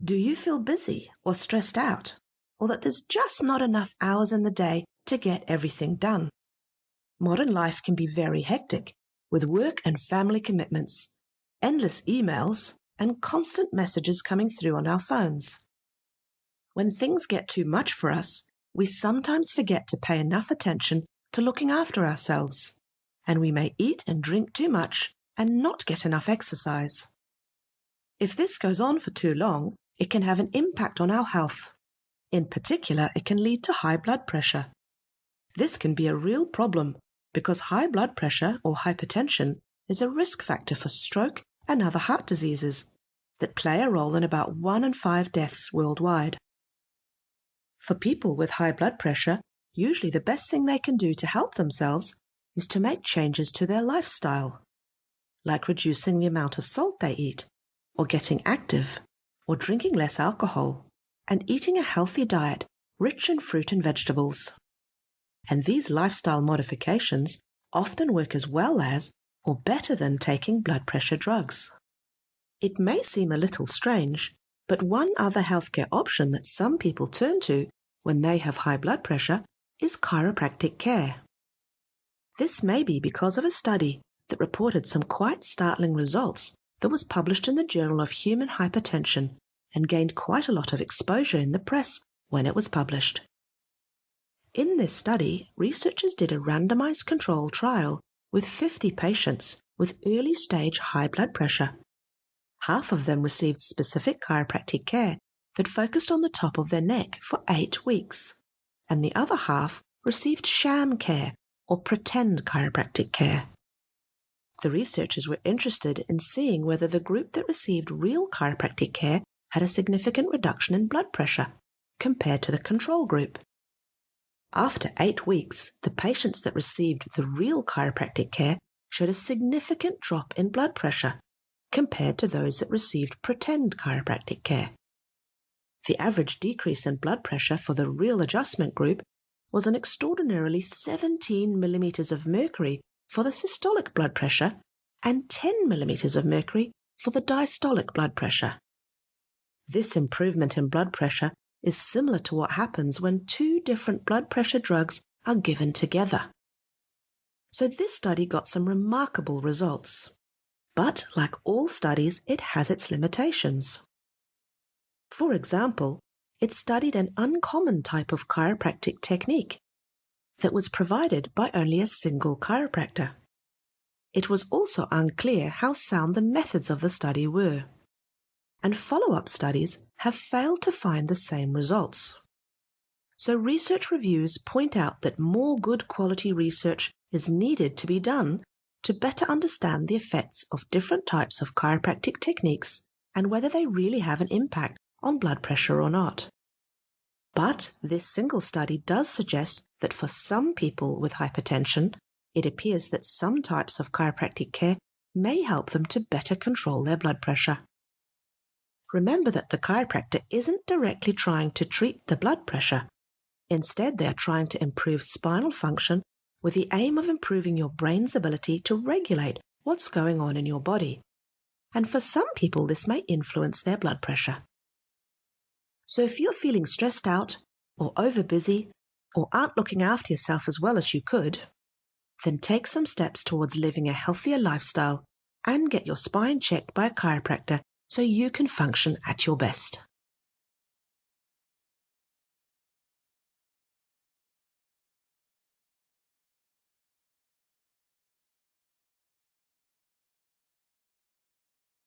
Do you feel busy or stressed out, or that there's just not enough hours in the day to get everything done? Modern life can be very hectic, with work and family commitments, endless emails, and constant messages coming through on our phones. When things get too much for us, we sometimes forget to pay enough attention to looking after ourselves, and we may eat and drink too much and not get enough exercise. If this goes on for too long, it can have an impact on our health. In particular, it can lead to high blood pressure. This can be a real problem because high blood pressure or hypertension is a risk factor for stroke and other heart diseases that play a role in about 1 in 5 deaths worldwide. For people with high blood pressure, usually the best thing they can do to help themselves is to make changes to their lifestyle, like reducing the amount of salt they eat, or getting active, or drinking less alcohol, and eating a healthy diet rich in fruit and vegetables. And these lifestyle modifications often work as well as or better than taking blood pressure drugs. It may seem a little strange, but one other healthcare option that some people turn to when they have high blood pressure is chiropractic care. This may be because of a study that reported some quite startling results that was published in the Journal of Human Hypertension and gained quite a lot of exposure in the press when it was published. In this study, researchers did a randomized control trial with 50 patients with early-stage high blood pressure. Half of them received specific chiropractic care that focused on the top of their neck for 8 weeks, and the other half received sham care or pretend chiropractic care. The researchers were interested in seeing whether the group that received real chiropractic care had a significant reduction in blood pressure compared to the control group. After 8 weeks, the patients that received the real chiropractic care showed a significant drop in blood pressure compared to those that received pretend chiropractic care. The average decrease in blood pressure for the real adjustment group was an extraordinarily 17 millimeters of mercury for the systolic blood pressure and 10 millimeters of mercury for the diastolic blood pressure. This improvement in blood pressure is similar to what happens when 2 different blood pressure drugs are given together. So this study got some remarkable results. But like all studies, it has its limitations. For example, it studied an uncommon type of chiropractic technique that was provided by only a single chiropractor. It was also unclear how sound the methods of the study were, and follow-up studies have failed to find the same results. So research reviews point out that more good quality research is needed to be done to better understand the effects of different types of chiropractic techniques and whether they really have an impact on blood pressure or not. But this single study does suggest that for some people with hypertension, it appears that some types of chiropractic care may help them to better control their blood pressure. Remember that the chiropractor isn't directly trying to treat the blood pressure. Instead, they are trying to improve spinal function with the aim of improving your brain's ability to regulate what's going on in your body. And for some people, this may influence their blood pressure. So if you're feeling stressed out or overbusy or aren't looking after yourself as well as you could, then take some steps towards living a healthier lifestyle and get your spine checked by a chiropractor so you can function at your best.